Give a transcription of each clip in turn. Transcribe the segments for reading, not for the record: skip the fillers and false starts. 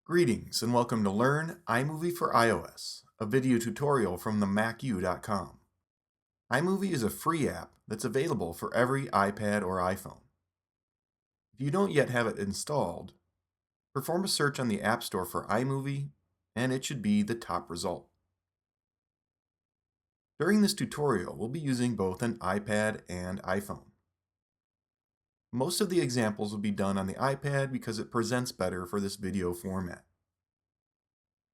Greetings and welcome to Learn iMovie for iOS, a video tutorial from themacu.com. iMovie is a free app that's available for every iPad or iPhone. If you don't yet have it installed, perform a search on the App Store for iMovie and it should be the top result. During this tutorial, we'll be using both an iPad and iPhone. Most of the examples will be done on the iPad because it presents better for this video format.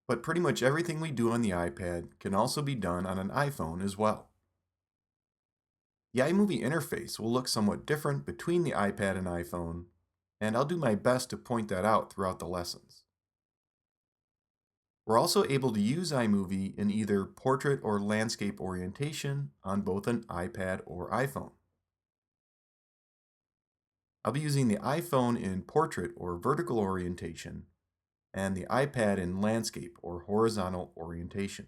But pretty much everything we do on the iPad can also be done on an iPhone as well. The iMovie interface will look somewhat different between the iPad and iPhone, and I'll do my best to point that out throughout the lessons. We're also able to use iMovie in either portrait or landscape orientation on both an iPad or iPhone. I'll be using the iPhone in portrait or vertical orientation and the iPad in landscape or horizontal orientation.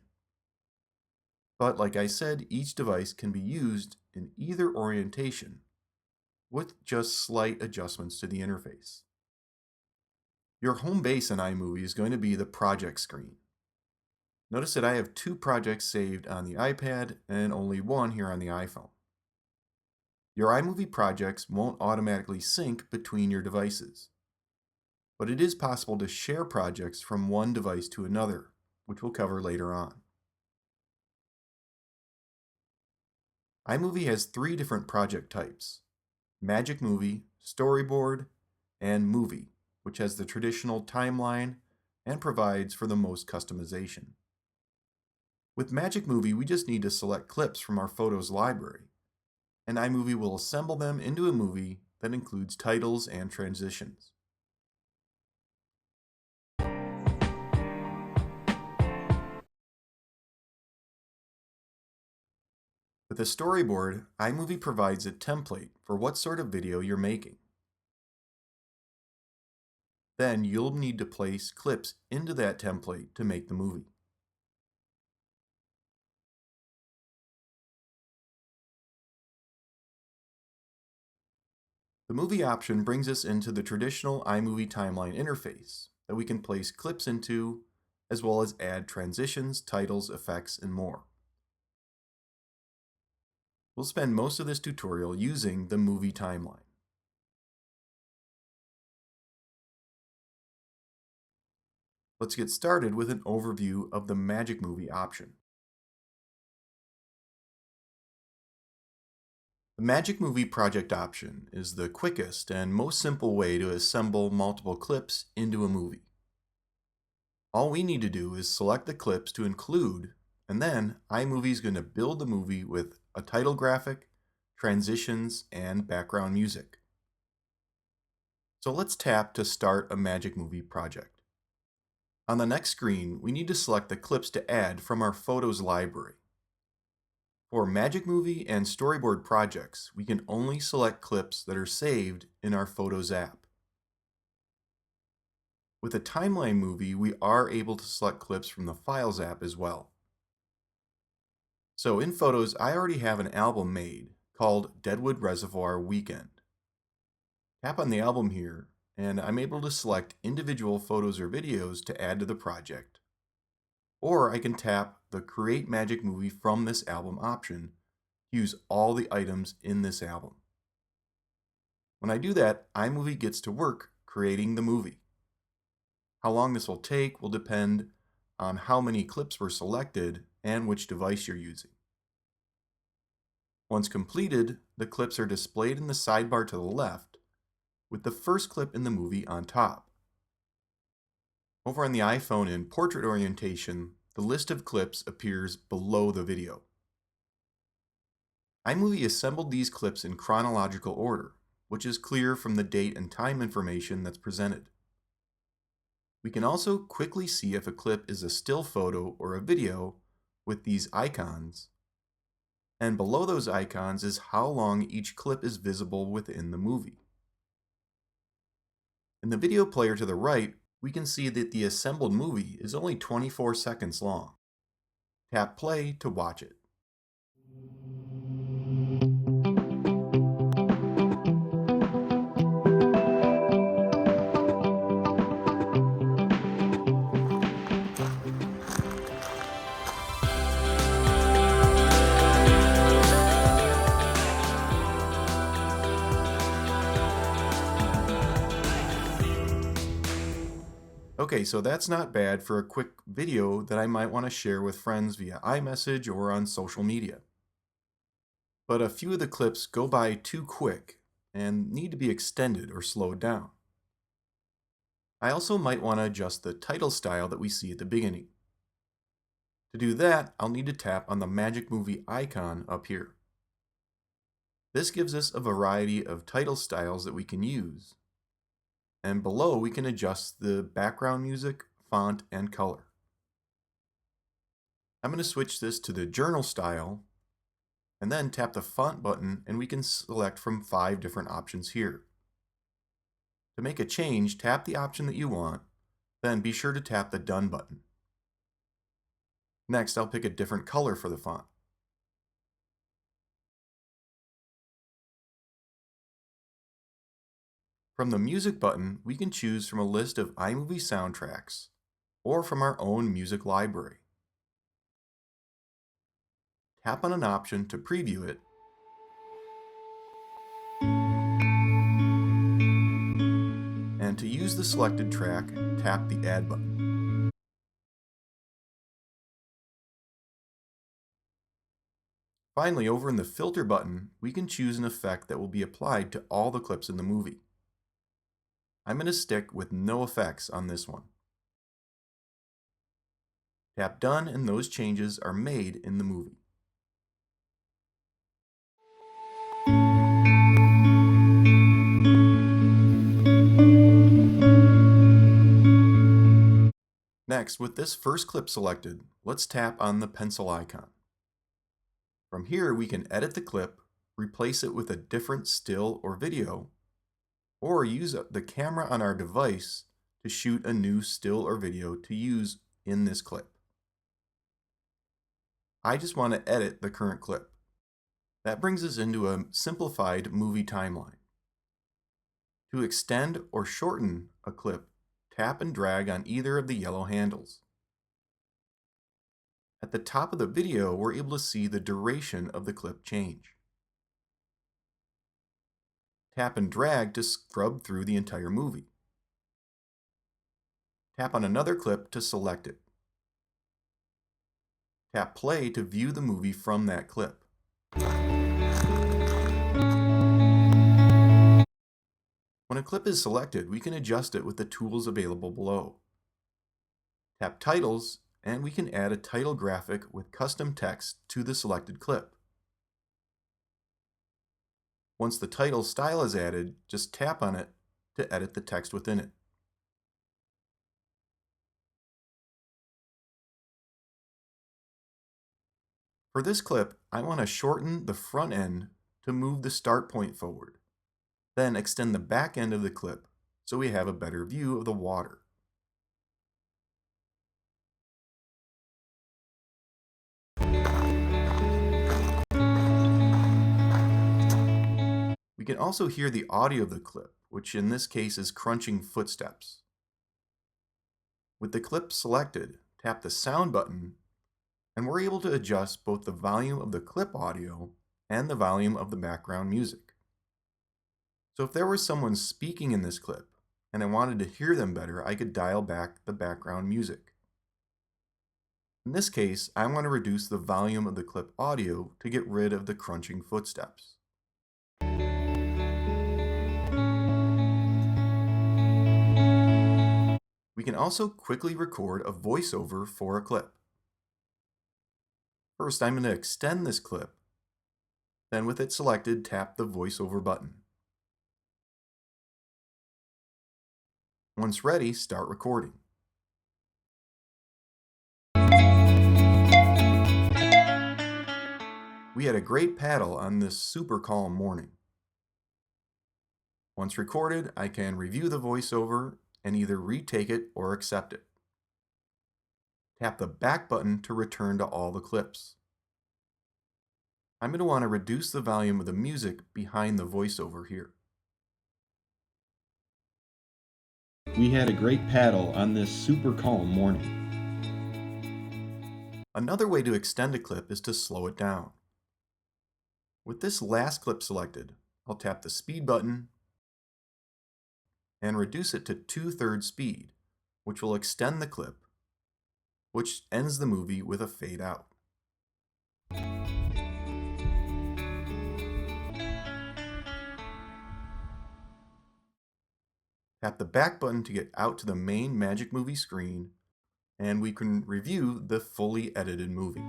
But like I said, each device can be used in either orientation with just slight adjustments to the interface. Your home base in iMovie is going to be the project screen. Notice that I have two projects saved on the iPad and only one here on the iPhone. Your iMovie projects won't automatically sync between your devices, but it is possible to share projects from one device to another, which we'll cover later on. iMovie has three different project types: Magic Movie, Storyboard, and Movie, which has the traditional timeline and provides for the most customization. With Magic Movie, we just need to select clips from our photos library, and iMovie will assemble them into a movie that includes titles and transitions. With a storyboard, iMovie provides a template for what sort of video you're making. Then you'll need to place clips into that template to make the movie. The movie option brings us into the traditional iMovie timeline interface that we can place clips into, as well as add transitions, titles, effects, and more. We'll spend most of this tutorial using the movie timeline. Let's get started with an overview of the Magic Movie option. The Magic Movie project option is the quickest and most simple way to assemble multiple clips into a movie. All we need to do is select the clips to include, and then iMovie is going to build the movie with a title graphic, transitions, and background music. So let's tap to start a Magic Movie project. On the next screen, we need to select the clips to add from our Photos library. For Magic Movie and Storyboard projects, we can only select clips that are saved in our Photos app. With a Timeline movie, we are able to select clips from the Files app as well. So in Photos, I already have an album made called Deadwood Reservoir Weekend. Tap on the album here, and I'm able to select individual photos or videos to add to the project. Or I can tap the Create Magic Movie from this album option to use all the items in this album. When I do that, iMovie gets to work creating the movie. How long this will take will depend on how many clips were selected and which device you're using. Once completed, the clips are displayed in the sidebar to the left, with the first clip in the movie on top. Over on the iPhone in portrait orientation, the list of clips appears below the video. iMovie assembled these clips in chronological order, which is clear from the date and time information that's presented. We can also quickly see if a clip is a still photo or a video with these icons, and below those icons is how long each clip is visible within the movie. In the video player to the right, we can see that the assembled movie is only 24 seconds long. Tap play to watch it. Okay, so that's not bad for a quick video that I might want to share with friends via iMessage or on social media. But a few of the clips go by too quick and need to be extended or slowed down. I also might want to adjust the title style that we see at the beginning. To do that, I'll need to tap on the Magic Movie icon up here. This gives us a variety of title styles that we can use, and below we can adjust the background music, font, and color. I'm going to switch this to the journal style, and then tap the font button and we can select from 5 different options here. To make a change, tap the option that you want, then be sure to tap the Done button. Next, I'll pick a different color for the font. From the Music button, we can choose from a list of iMovie soundtracks or from our own music library. Tap on an option to preview it, and to use the selected track, tap the Add button. Finally, over in the Filter button, we can choose an effect that will be applied to all the clips in the movie. I'm going to stick with no effects on this one. Tap Done and those changes are made in the movie. Next, with this first clip selected, let's tap on the pencil icon. From here, we can edit the clip, replace it with a different still or video, or use the camera on our device to shoot a new still or video to use in this clip. I just want to edit the current clip. That brings us into a simplified movie timeline. To extend or shorten a clip, tap and drag on either of the yellow handles. At the top of the video, we're able to see the duration of the clip change. Tap and drag to scrub through the entire movie. Tap on another clip to select it. Tap play to view the movie from that clip. When a clip is selected, we can adjust it with the tools available below. Tap Titles, and we can add a title graphic with custom text to the selected clip. Once the title style is added, just tap on it to edit the text within it. For this clip, I want to shorten the front end to move the start point forward, then extend the back end of the clip so we have a better view of the water. We can also hear the audio of the clip, which in this case is crunching footsteps. With the clip selected, tap the sound button, and we're able to adjust both the volume of the clip audio and the volume of the background music. So if there was someone speaking in this clip and I wanted to hear them better, I could dial back the background music. In this case, I want to reduce the volume of the clip audio to get rid of the crunching footsteps. We can also quickly record a voiceover for a clip. First, I'm going to extend this clip. Then with it selected, tap the voiceover button. Once ready, start recording. We had a great paddle on this super calm morning. Once recorded, I can review the voiceover and either retake it or accept it. Tap the back button to return to all the clips. I'm going to want to reduce the volume of the music behind the voiceover here. We had a great paddle on this super calm morning. Another way to extend a clip is to slow it down. With this last clip selected, I'll tap the speed button and reduce it to 2/3 speed which will extend the clip, which ends the movie with a fade out. Tap the back button to get out to the main Magic Movie screen, and we can review the fully edited movie.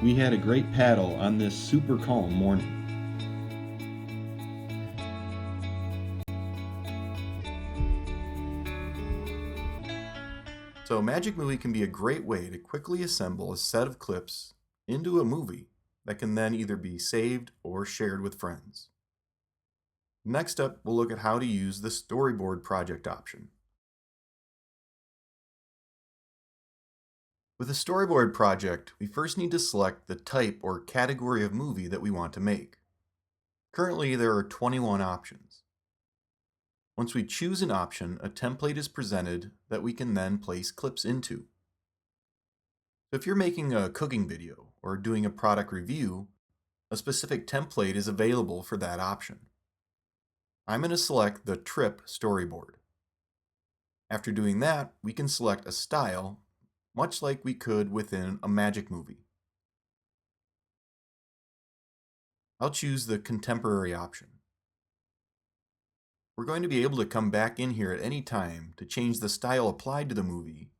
We had a great paddle on this super calm morning. So Magic Movie can be a great way to quickly assemble a set of clips into a movie that can then either be saved or shared with friends. Next up, we'll look at how to use the Storyboard project option. With a Storyboard project, we first need to select the type or category of movie that we want to make. Currently, there are 21 options. Once we choose an option, a template is presented that we can then place clips into. So if you're making a cooking video or doing a product review, a specific template is available for that option. I'm going to select the trip storyboard. After doing that, we can select a style, much like we could within a Magic Movie. I'll choose the contemporary option. We're going to be able to come back in here at any time to change the style applied to the movie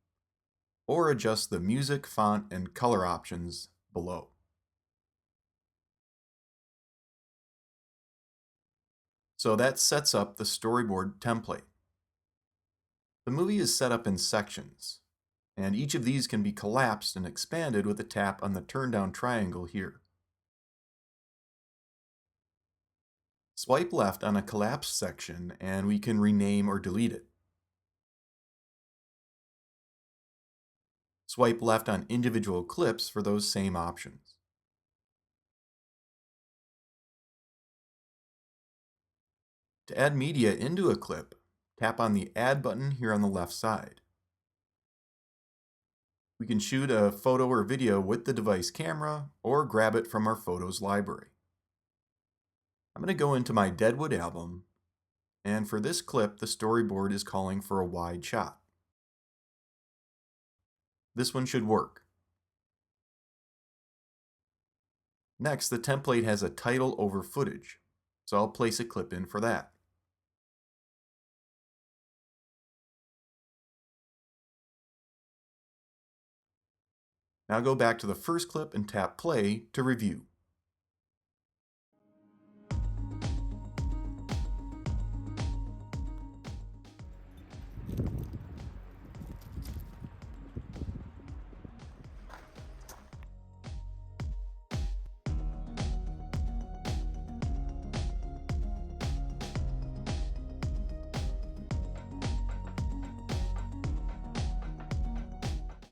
or adjust the music, font, and color options below. So that sets up the storyboard template. The movie is set up in sections, and each of these can be collapsed and expanded with a tap on the turn down triangle here. Swipe left on a collapsed section and we can rename or delete it. Swipe left on individual clips for those same options. To add media into a clip, tap on the Add button here on the left side. We can shoot a photo or video with the device camera or grab it from our photos library. I'm going to go into my Deadwood album, and for this clip, the storyboard is calling for a wide shot. This one should work. Next, the template has a title over footage, so I'll place a clip in for that. Now go back to the first clip and tap play to review.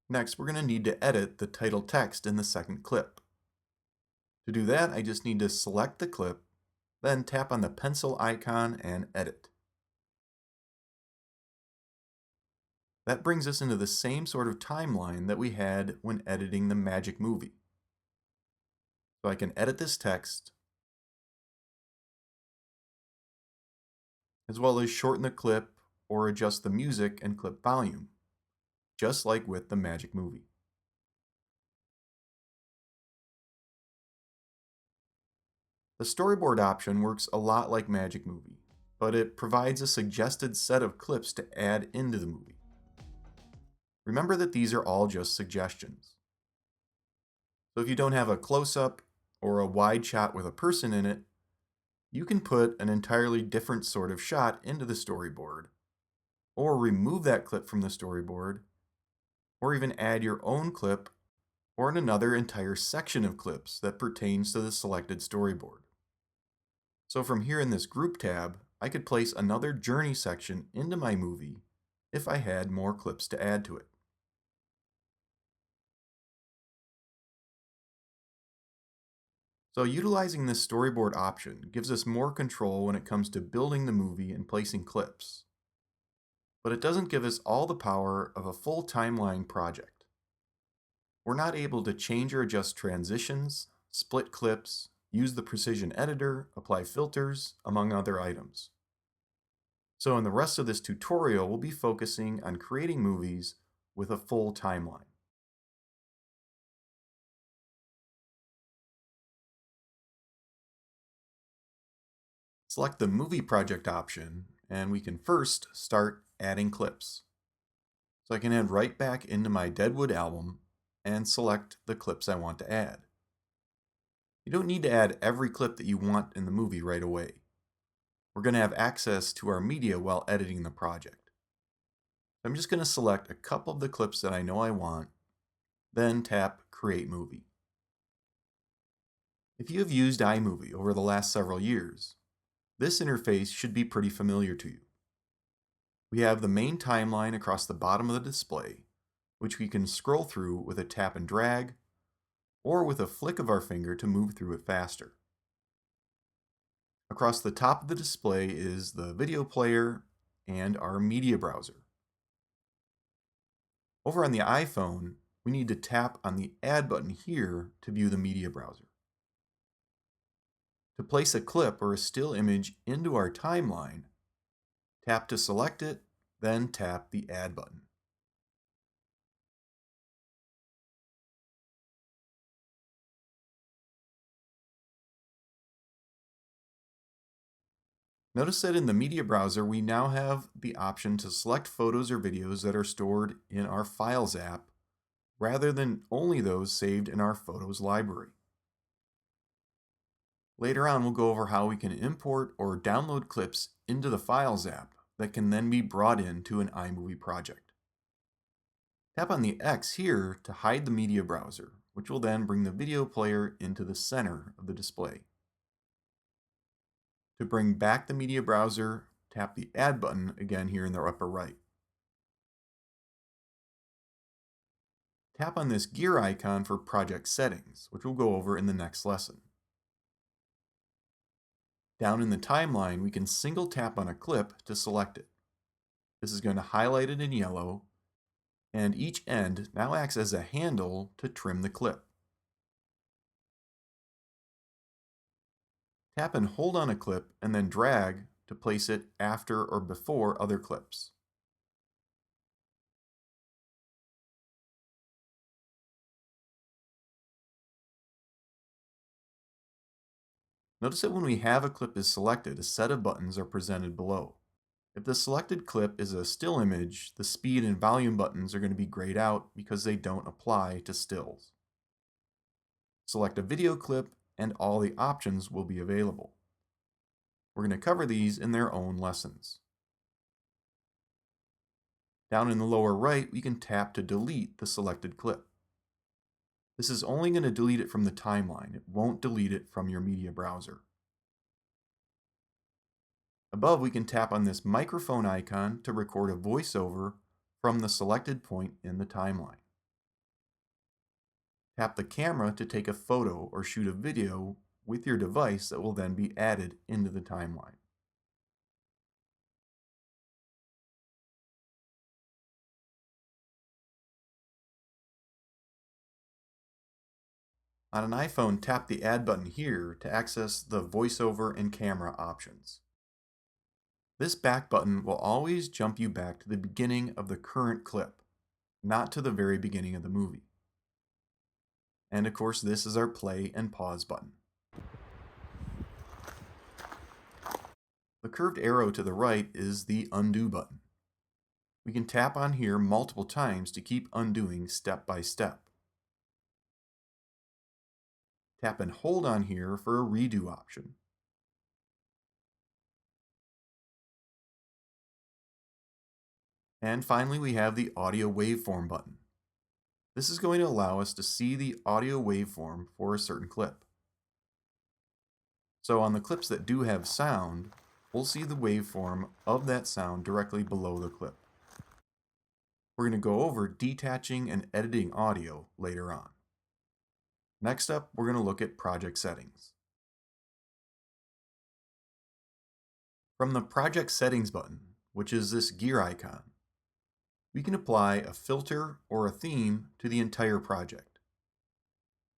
Next, we're going to need to edit the title text in the second clip. To do that, I just need to select the clip, then tap on the pencil icon and edit. That brings us into the same sort of timeline that we had when editing the Magic Movie. So I can edit this text, as well as shorten the clip or adjust the music and clip volume, just like with the Magic Movie. The storyboard option works a lot like Magic Movie, but it provides a suggested set of clips to add into the movie. Remember that these are all just suggestions. So if you don't have a close-up or a wide shot with a person in it, you can put an entirely different sort of shot into the storyboard, or remove that clip from the storyboard, or even add your own clip or another entire section of clips that pertains to the selected storyboard. So from here in this Group tab, I could place another journey section into my movie if I had more clips to add to it. So utilizing this storyboard option gives us more control when it comes to building the movie and placing clips. But it doesn't give us all the power of a full timeline project. We're not able to change or adjust transitions, split clips, use the precision editor, apply filters, among other items. So in the rest of this tutorial, we'll be focusing on creating movies with a full timeline. Select the Movie Project option, and we can first start adding clips. So I can head right back into my Deadwood album and select the clips I want to add. You don't need to add every clip that you want in the movie right away. We're going to have access to our media while editing the project. I'm just going to select a couple of the clips that I know I want, then tap Create Movie. If you have used iMovie over the last several years, this interface should be pretty familiar to you. We have the main timeline across the bottom of the display, which we can scroll through with a tap and drag, or with a flick of our finger to move through it faster. Across the top of the display is the video player and our media browser. Over on the iPhone, we need to tap on the Add button here to view the media browser. To place a clip or a still image into our timeline, tap to select it, then tap the Add button. Notice that in the media browser, we now have the option to select photos or videos that are stored in our Files app rather than only those saved in our Photos library. Later on, we'll go over how we can import or download clips into the Files app that can then be brought into an iMovie project. Tap on the X here to hide the media browser, which will then bring the video player into the center of the display. To bring back the media browser, tap the Add button again here in the upper right. Tap on this gear icon for project settings, which we'll go over in the next lesson. Down in the timeline, we can single tap on a clip to select it. This is going to highlight it in yellow, and each end now acts as a handle to trim the clip. Tap and hold on a clip and then drag to place it after or before other clips. Notice that when we have a clip is selected, a set of buttons are presented below. If the selected clip is a still image, the speed and volume buttons are going to be grayed out because they don't apply to stills. Select a video clip and all the options will be available. We're going to cover these in their own lessons. Down in the lower right, we can tap to delete the selected clip. This is only going to delete it from the timeline. It won't delete it from your media browser. Above, we can tap on this microphone icon to record a voiceover from the selected point in the timeline. Tap the camera to take a photo or shoot a video with your device that will then be added into the timeline. On an iPhone, tap the Add button here to access the voiceover and camera options. This back button will always jump you back to the beginning of the current clip, not to the very beginning of the movie. And of course, this is our play and pause button. The curved arrow to the right is the undo button. We can tap on here multiple times to keep undoing step by step. Tap and hold on here for a redo option. And finally, we have the audio waveform button. This is going to allow us to see the audio waveform for a certain clip. So on the clips that do have sound, we'll see the waveform of that sound directly below the clip. We're going to go over detaching and editing audio later on. Next up, we're going to look at project settings. From the project settings button, which is this gear icon, we can apply a filter or a theme to the entire project.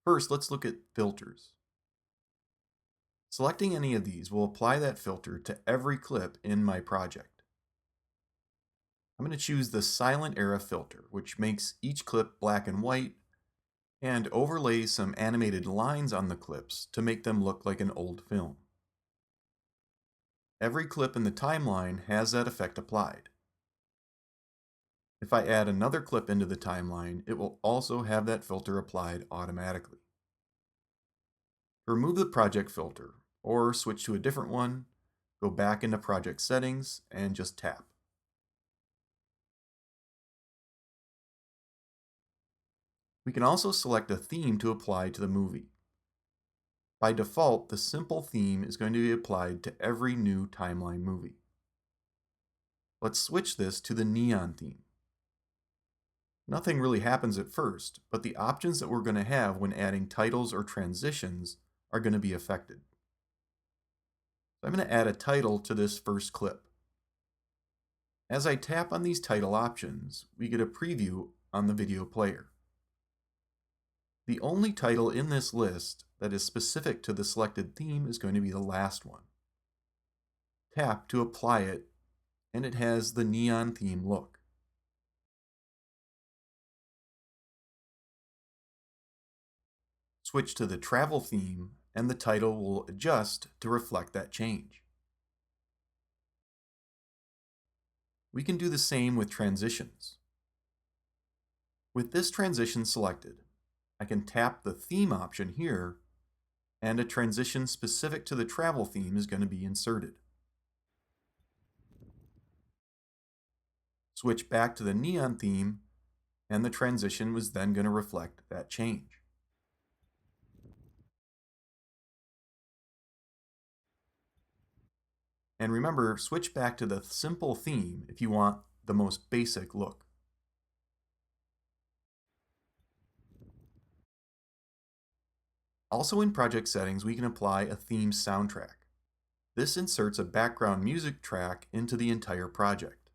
First, let's look at filters. Selecting any of these will apply that filter to every clip in my project. I'm going to choose the silent era filter, which makes each clip black and white and overlays some animated lines on the clips to make them look like an old film. Every clip in the timeline has that effect applied. If I add another clip into the timeline, it will also have that filter applied automatically. To remove the project filter, or switch to a different one, go back into project settings and just tap. We can also select a theme to apply to the movie. By default, the simple theme is going to be applied to every new timeline movie. Let's switch this to the neon theme. Nothing really happens at first, but the options that we're going to have when adding titles or transitions are going to be affected. I'm going to add a title to this first clip. As I tap on these title options, we get a preview on the video player. The only title in this list that is specific to the selected theme is going to be the last one. Tap to apply it, and it has the neon theme look. Switch to the travel theme, and the title will adjust to reflect that change. We can do the same with transitions. With this transition selected, I can tap the theme option here, and a transition specific to the travel theme is going to be inserted. Switch back to the neon theme, and the transition was then going to reflect that change. And remember, switch back to the simple theme if you want the most basic look. Also in project settings, we can apply a theme soundtrack. This inserts a background music track into the entire project.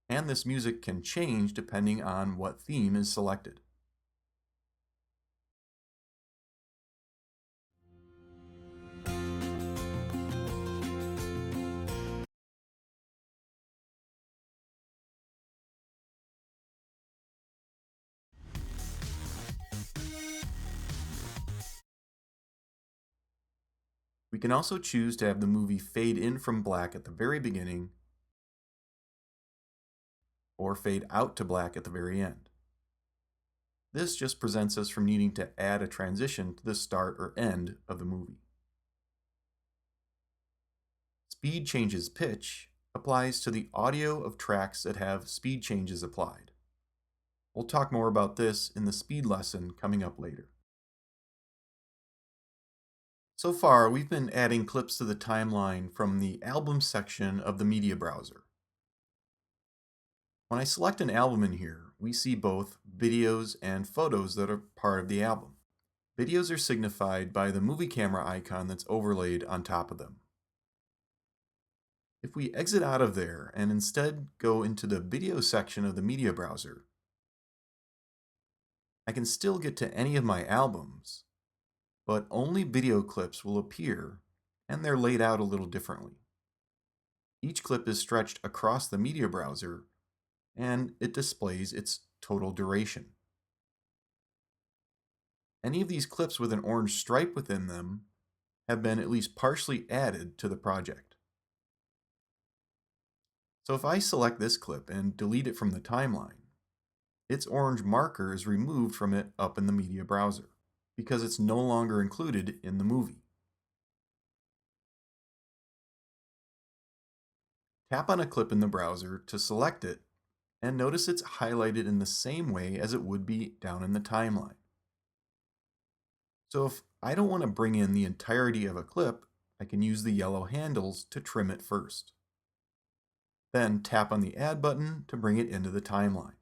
And this music can change depending on what theme is selected. We can also choose to have the movie fade in from black at the very beginning or fade out to black at the very end. This just prevents us from needing to add a transition to the start or end of the movie. Speed changes pitch applies to the audio of tracks that have speed changes applied. We'll talk more about this in the speed lesson coming up later. So far, we've been adding clips to the timeline from the album section of the media browser. When I select an album in here, we see both videos and photos that are part of the album. Videos are signified by the movie camera icon that's overlaid on top of them. If we exit out of there and instead go into the video section of the media browser, I can still get to any of my albums, but only video clips will appear, and they're laid out a little differently. Each clip is stretched across the media browser, and it displays its total duration. Any of these clips with an orange stripe within them have been at least partially added to the project. So if I select this clip and delete it from the timeline, its orange marker is removed from it up in the media browser because it's no longer included in the movie. Tap on a clip in the browser to select it, and notice it's highlighted in the same way as it would be down in the timeline. So if I don't want to bring in the entirety of a clip, I can use the yellow handles to trim it first. Then tap on the Add button to bring it into the timeline.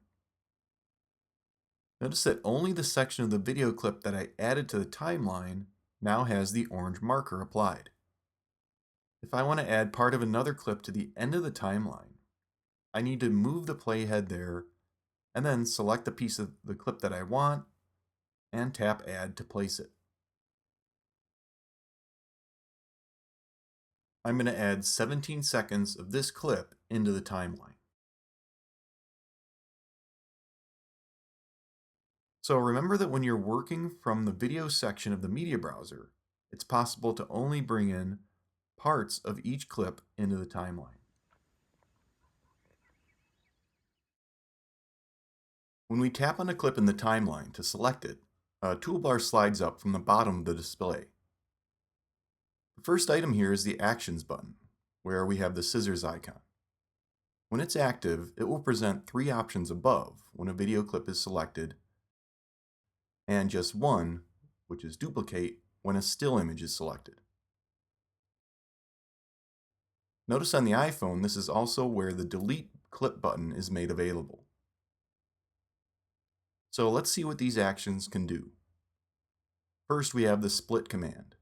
Notice that only the section of the video clip that I added to the timeline now has the orange marker applied. If I want to add part of another clip to the end of the timeline, I need to move the playhead there and then select the piece of the clip that I want and tap Add to place it. I'm going to add 17 seconds of this clip into the timeline. So remember that when you're working from the video section of the media browser, it's possible to only bring in parts of each clip into the timeline. When we tap on a clip in the timeline to select it, a toolbar slides up from the bottom of the display. The first item here is the Actions button, where we have the scissors icon. When it's active, it will present three options above when a video clip is selected, and just one, which is duplicate, when a still image is selected. Notice on the iPhone, this is also where the Delete Clip button is made available. So let's see what these actions can do. First, we have the Split command.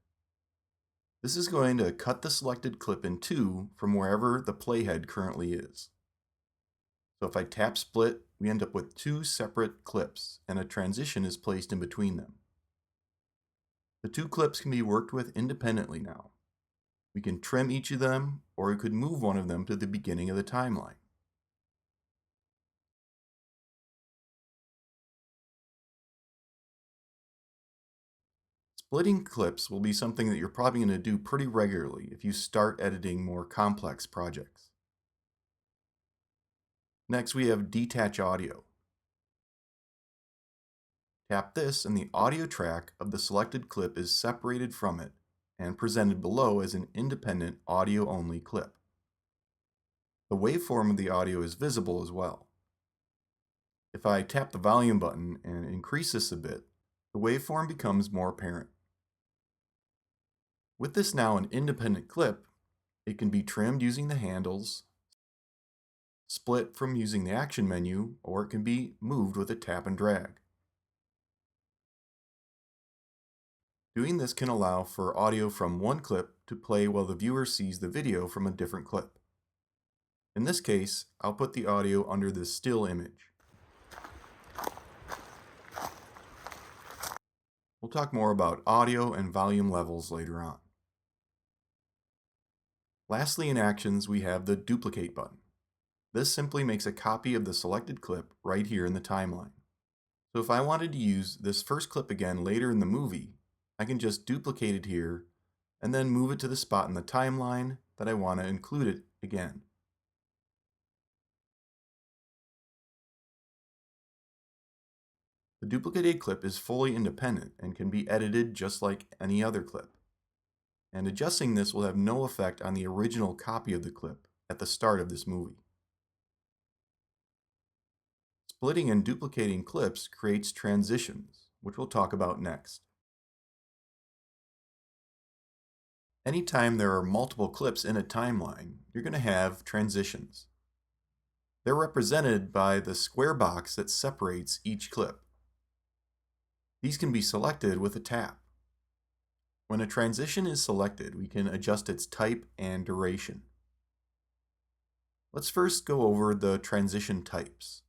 This is going to cut the selected clip in two from wherever the playhead currently is. So if I tap Split, we end up with two separate clips, and a transition is placed in between them. The two clips can be worked with independently now. We can trim each of them, or we could move one of them to the beginning of the timeline. Splitting clips will be something that you're probably going to do pretty regularly if you start editing more complex projects. Next, we have Detach Audio. Tap this and the audio track of the selected clip is separated from it and presented below as an independent audio-only clip. The waveform of the audio is visible as well. If I tap the volume button and increase this a bit, the waveform becomes more apparent. With this now an independent clip, it can be trimmed using the handles, split from using the action menu, or it can be moved with a tap and drag. Doing this can allow for audio from one clip to play while the viewer sees the video from a different clip. In this case, I'll put the audio under the still image. We'll talk more about audio and volume levels later on. Lastly, in Actions, we have the Duplicate button. This simply makes a copy of the selected clip right here in the timeline. So if I wanted to use this first clip again later in the movie, I can just duplicate it here and then move it to the spot in the timeline that I want to include it again. The duplicated clip is fully independent and can be edited just like any other clip. And adjusting this will have no effect on the original copy of the clip at the start of this movie. Splitting and duplicating clips creates transitions, which we'll talk about next. Anytime there are multiple clips in a timeline, you're going to have transitions. They're represented by the square box that separates each clip. These can be selected with a tap. When a transition is selected, we can adjust its type and duration. Let's first go over the transition types.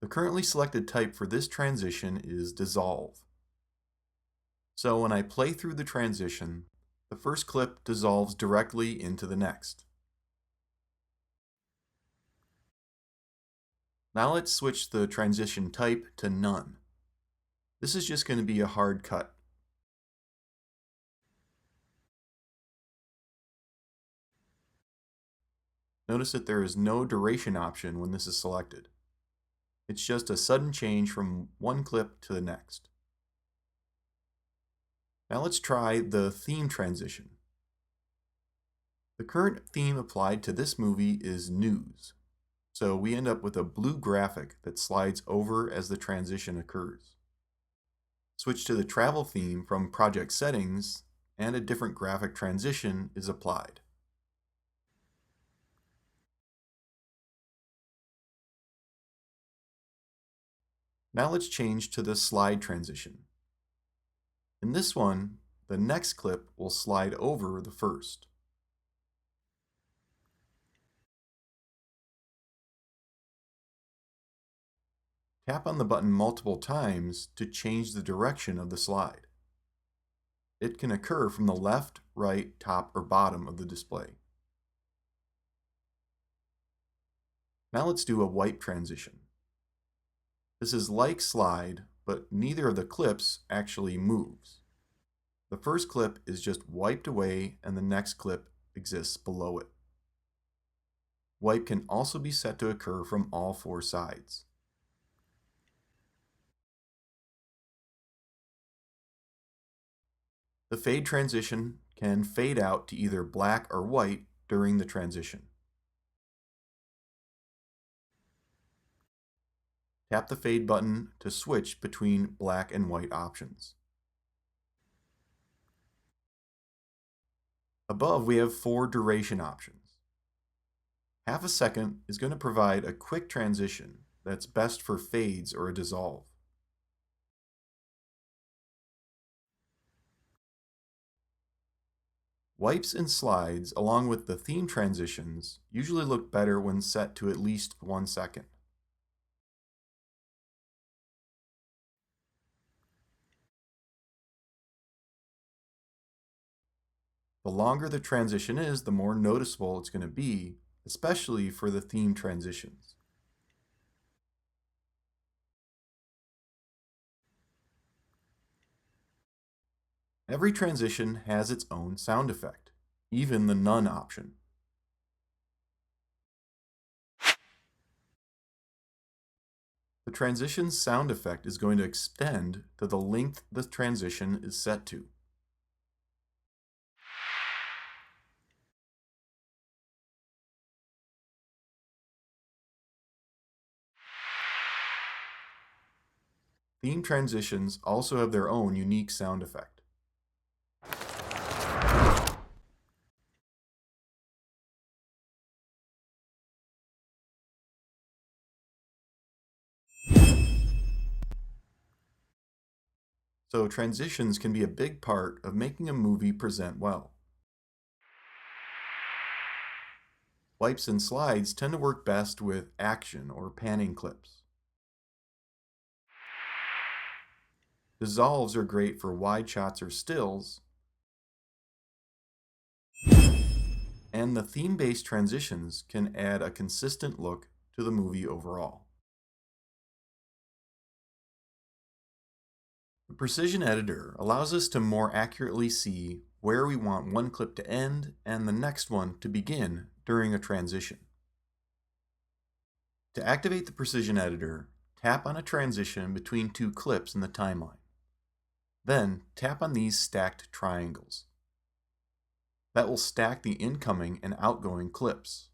The currently selected type for this transition is dissolve. So when I play through the transition, the first clip dissolves directly into the next. Now let's switch the transition type to none. This is just going to be a hard cut. Notice that there is no duration option when this is selected. It's just a sudden change from one clip to the next. Now let's try the theme transition. The current theme applied to this movie is news, so we end up with a blue graphic that slides over as the transition occurs. Switch to the travel theme from project settings, and a different graphic transition is applied. Now let's change to the slide transition. In this one, the next clip will slide over the first. Tap on the button multiple times to change the direction of the slide. It can occur from the left, right, top, or bottom of the display. Now let's do a wipe transition. This is like slide, but neither of the clips actually moves. The first clip is just wiped away and the next clip exists below it. Wipe can also be set to occur from all four sides. The fade transition can fade out to either black or white during the transition. Tap the fade button to switch between black and white options. Above, we have 4 duration options. Half a second is going to provide a quick transition that's best for fades or a dissolve. Wipes and slides, along with the theme transitions, usually look better when set to at least 1 second. The longer the transition is, the more noticeable it's going to be, especially for the theme transitions. Every transition has its own sound effect, even the none option. The transition's sound effect is going to extend to the length the transition is set to. Theme transitions also have their own unique sound effect. So transitions can be a big part of making a movie present well. Wipes and slides tend to work best with action or panning clips. Dissolves are great for wide shots or stills. And the theme-based transitions can add a consistent look to the movie overall. The precision editor allows us to more accurately see where we want one clip to end and the next one to begin during a transition. To activate the precision editor, tap on a transition between 2 clips in the timeline. Then tap on these stacked triangles. That will stack the incoming and outgoing clips,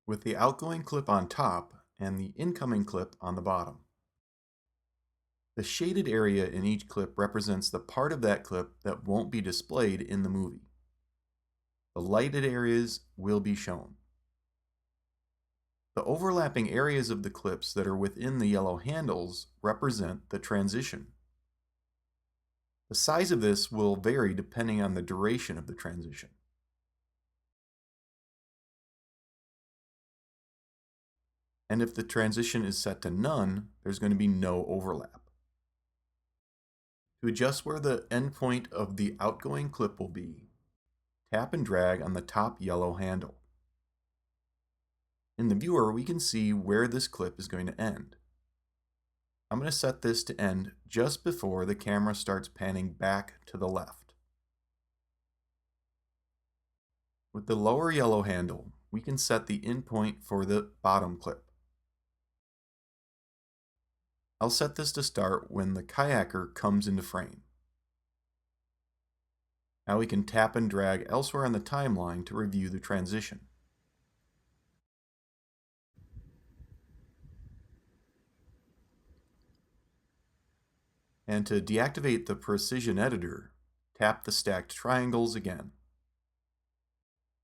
with the outgoing clip on top and the incoming clip on the bottom. The shaded area in each clip represents the part of that clip that won't be displayed in the movie. The lighted areas will be shown. The overlapping areas of the clips that are within the yellow handles represent the transition. The size of this will vary depending on the duration of the transition. And if the transition is set to none, there's going to be no overlap. To adjust where the endpoint of the outgoing clip will be, tap and drag on the top yellow handle. In the viewer, we can see where this clip is going to end. I'm going to set this to end just before the camera starts panning back to the left. With the lower yellow handle, we can set the endpoint for the bottom clip. I'll set this to start when the kayaker comes into frame. Now we can tap and drag elsewhere on the timeline to review the transition. And to deactivate the precision editor, tap the stacked triangles again.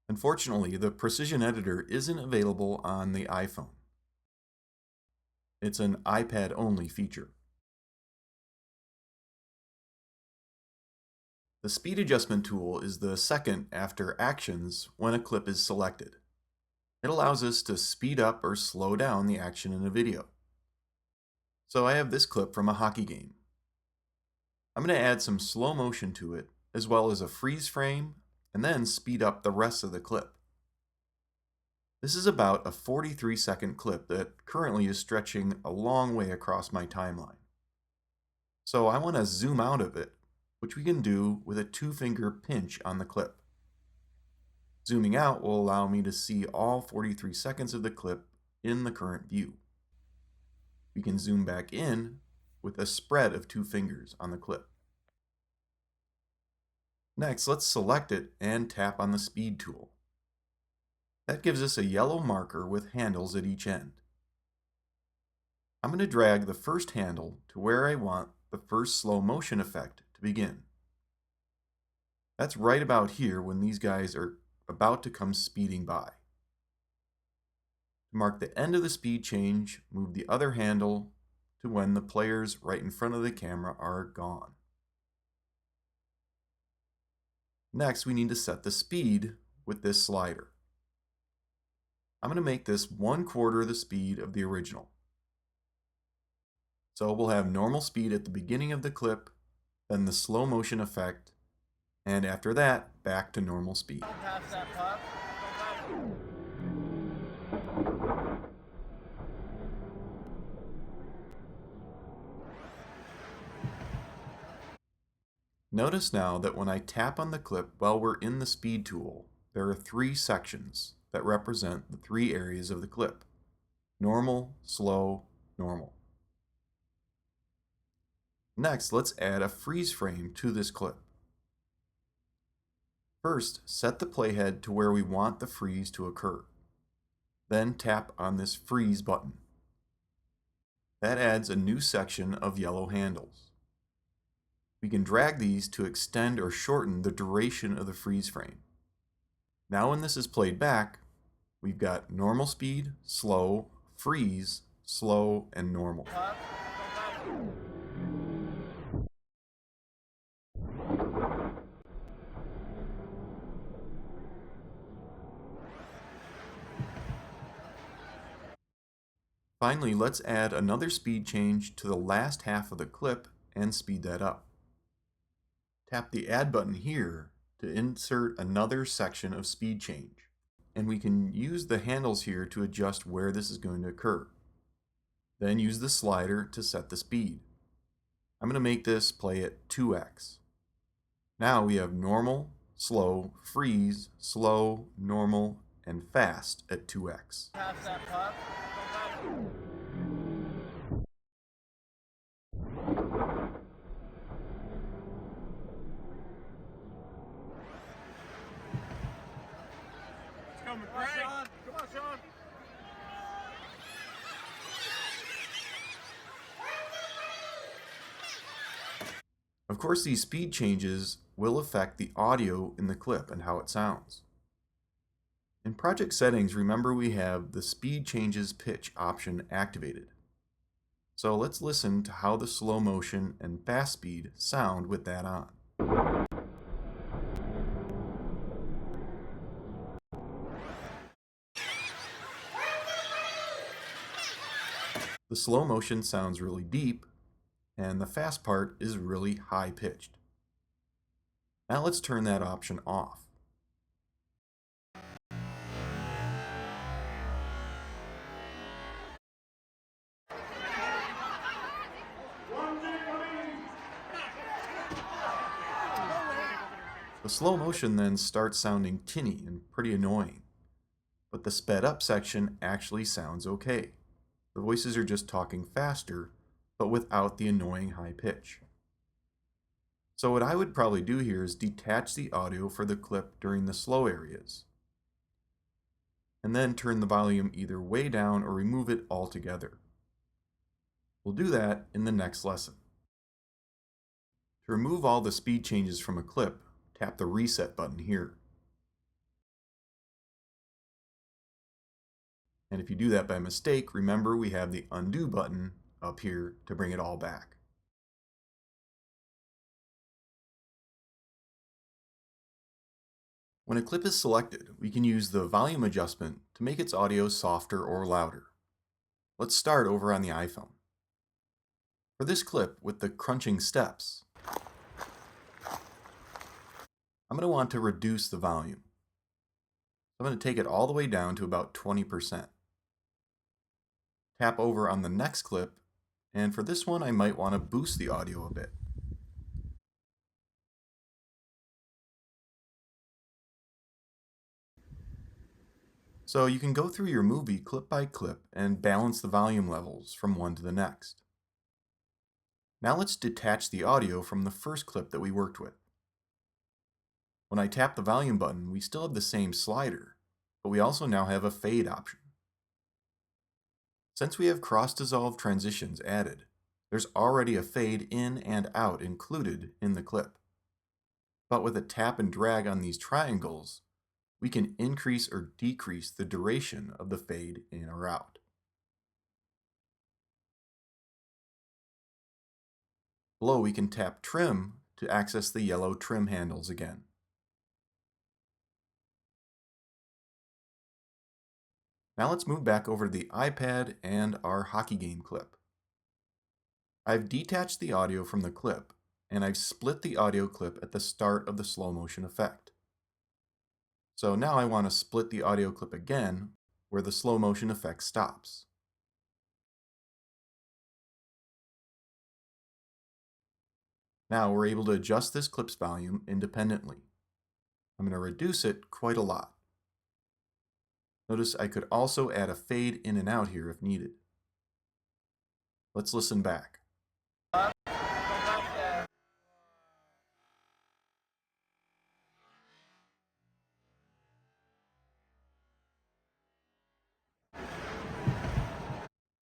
Unfortunately, the precision editor isn't available on the iPhone. It's an iPad-only feature. The speed adjustment tool is the second after actions when a clip is selected. It allows us to speed up or slow down the action in a video. So I have this clip from a hockey game. I'm going to add some slow motion to it, as well as a freeze frame, and then speed up the rest of the clip. This is about a 43-second clip that currently is stretching a long way across my timeline. So I want to zoom out of it, which we can do with a 2-finger pinch on the clip. Zooming out will allow me to see all 43 seconds of the clip in the current view. We can zoom back in with a spread of 2 fingers on the clip. Next, let's select it and tap on the speed tool. That gives us a yellow marker with handles at each end. I'm going to drag the first handle to where I want the first slow motion effect to begin. That's right about here when these guys are about to come speeding by. To mark the end of the speed change, move the other handle to when the players right in front of the camera are gone. Next, we need to set the speed with this slider. I'm going to make this 1/4 the speed of the original. So we'll have normal speed at the beginning of the clip, then the slow motion effect, and after that, back to normal speed. Notice now that when I tap on the clip while we're in the speed tool, there are 3 sections that represent the 3 areas of the clip: normal, slow, normal. Next, let's add a freeze frame to this clip. First, set the playhead to where we want the freeze to occur. Then tap on this freeze button. That adds a new section of yellow handles. We can drag these to extend or shorten the duration of the freeze frame. Now when this is played back, we've got normal speed, slow, freeze, slow, and normal. Finally, let's add another speed change to the last half of the clip and speed that up. Tap the Add button here to insert another section of speed change. And we can use the handles here to adjust where this is going to occur. Then use the slider to set the speed. I'm going to make this play at 2x. Now we have normal, slow, freeze, slow, normal, and fast at 2x. Come on, Sean. Come on, Sean. Of course, these speed changes will affect the audio in the clip and how it sounds. In project settings, remember we have the speed changes pitch option activated. So let's listen to how the slow motion and fast speed sound with that on. The slow motion sounds really deep, and the fast part is really high pitched. Now let's turn that option off. The slow motion then starts sounding tinny and pretty annoying, but the sped up section actually sounds okay. The voices are just talking faster, but without the annoying high pitch. So what I would probably do here is detach the audio for the clip during the slow areas, and then turn the volume either way down or remove it altogether. We'll do that in the next lesson. To remove all the speed changes from a clip, tap the Reset button here. And if you do that by mistake, remember we have the undo button up here to bring it all back. When a clip is selected, we can use the volume adjustment to make its audio softer or louder. Let's start over on the iPhone. For this clip with the crunching steps, I'm going to want to reduce the volume. I'm going to take it all the way down to about 20%. Tap over on the next clip, and for this one I might want to boost the audio a bit. So you can go through your movie clip by clip and balance the volume levels from one to the next. Now let's detach the audio from the first clip that we worked with. When I tap the volume button, we still have the same slider, but we also now have a fade option. Since we have cross-dissolve transitions added, there's already a fade in and out included in the clip. But with a tap and drag on these triangles, we can increase or decrease the duration of the fade in or out. Below, we can tap Trim to access the yellow trim handles again. Now let's move back over to the iPad and our hockey game clip. I've detached the audio from the clip, and I've split the audio clip at the start of the slow motion effect. So now I want to split the audio clip again where the slow motion effect stops. Now we're able to adjust this clip's volume independently. I'm going to reduce it quite a lot. Notice I could also add a fade in and out here if needed. Let's listen back.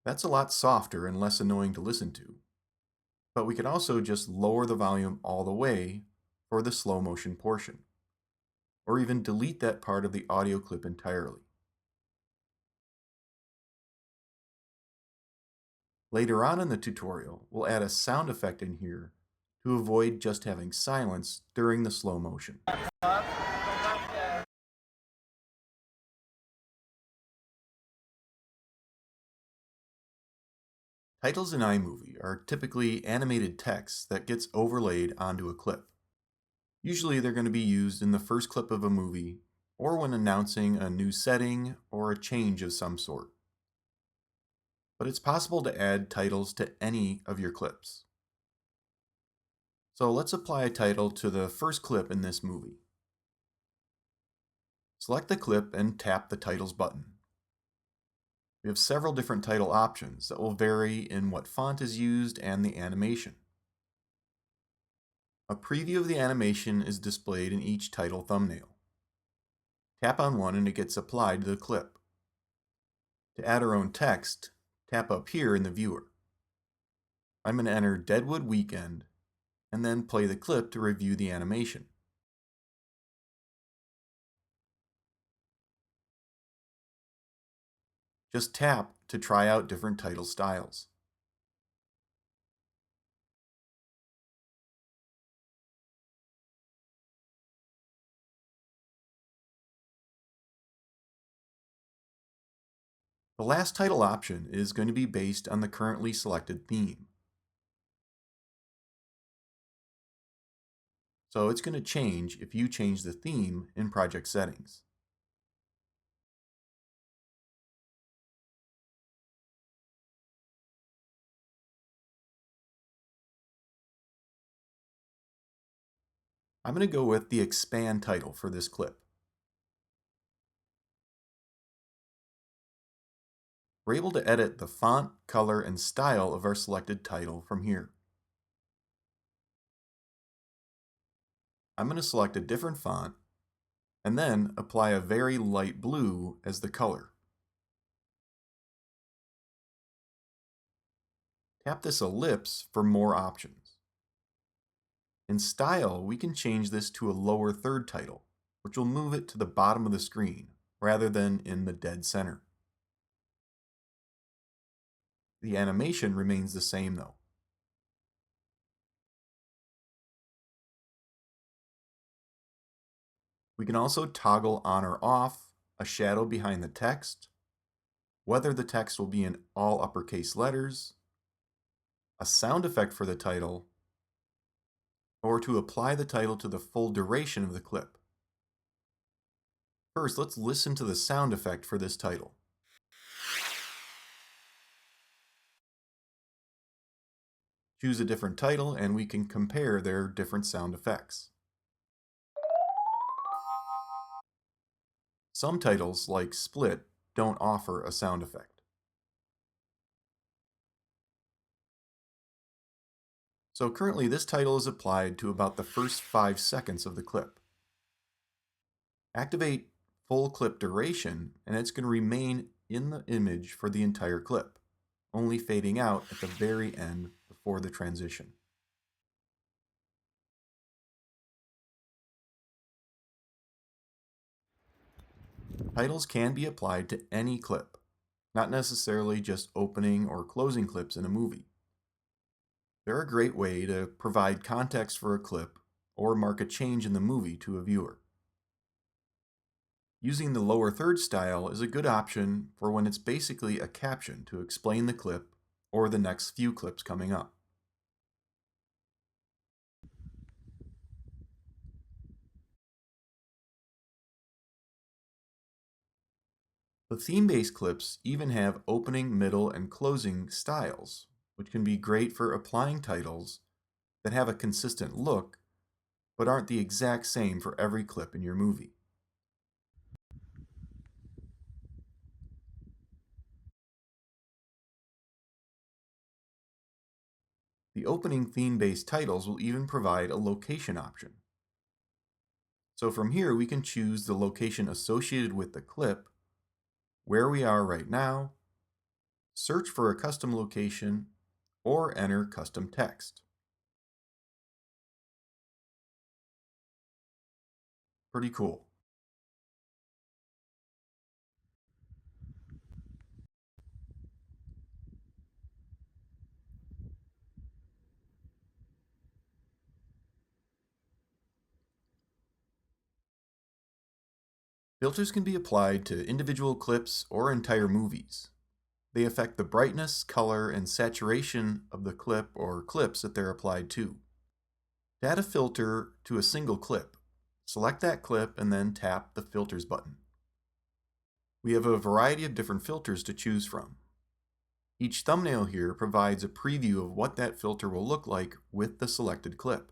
That's a lot softer and less annoying to listen to. But we can also just lower the volume all the way for the slow motion portion, or even delete that part of the audio clip entirely. Later on in the tutorial, we'll add a sound effect in here to avoid just having silence during the slow motion. Titles in iMovie are typically animated text that gets overlaid onto a clip. Usually they're going to be used in the first clip of a movie or when announcing a new setting or a change of some sort. But it's possible to add titles to any of your clips. So let's apply a title to the first clip in this movie. Select the clip and tap the Titles button. We have several different title options that will vary in what font is used and the animation. A preview of the animation is displayed in each title thumbnail. Tap on one and it gets applied to the clip. To add our own text, tap up here in the viewer. I'm going to enter Deadwood Weekend and then play the clip to review the animation. Just tap to try out different title styles. The last title option is going to be based on the currently selected theme. So it's going to change if you change the theme in project settings. I'm going to go with the expand title for this clip. We're able to edit the font, color, and style of our selected title from here. I'm going to select a different font and then apply a very light blue as the color. Tap this ellipse for more options. In style, we can change this to a lower third title, which will move it to the bottom of the screen rather than in the dead center. The animation remains the same though. We can also toggle on or off a shadow behind the text, whether the text will be in all uppercase letters, a sound effect for the title, or to apply the title to the full duration of the clip. First, let's listen to the sound effect for this title. Choose a different title and we can compare their different sound effects. Some titles, like Split, don't offer a sound effect. So currently this title is applied to about the first 5 seconds of the clip. Activate full clip duration and it's going to remain in the image for the entire clip, only fading out at the very end before the transition. Titles can be applied to any clip, not necessarily just opening or closing clips in a movie. They're a great way to provide context for a clip or mark a change in the movie to a viewer. Using the lower third style is a good option for when it's basically a caption to explain the clip or the next few clips coming up. The theme-based clips even have opening, middle, and closing styles, which can be great for applying titles that have a consistent look but aren't the exact same for every clip in your movie. The opening theme-based titles will even provide a location option. So from here, we can choose the location associated with the clip, where we are right now, search for a custom location, or enter custom text. Pretty cool. Filters can be applied to individual clips or entire movies. They affect the brightness, color, and saturation of the clip or clips that they're applied to. To add a filter to a single clip, select that clip and then tap the Filters button. We have a variety of different filters to choose from. Each thumbnail here provides a preview of what that filter will look like with the selected clip.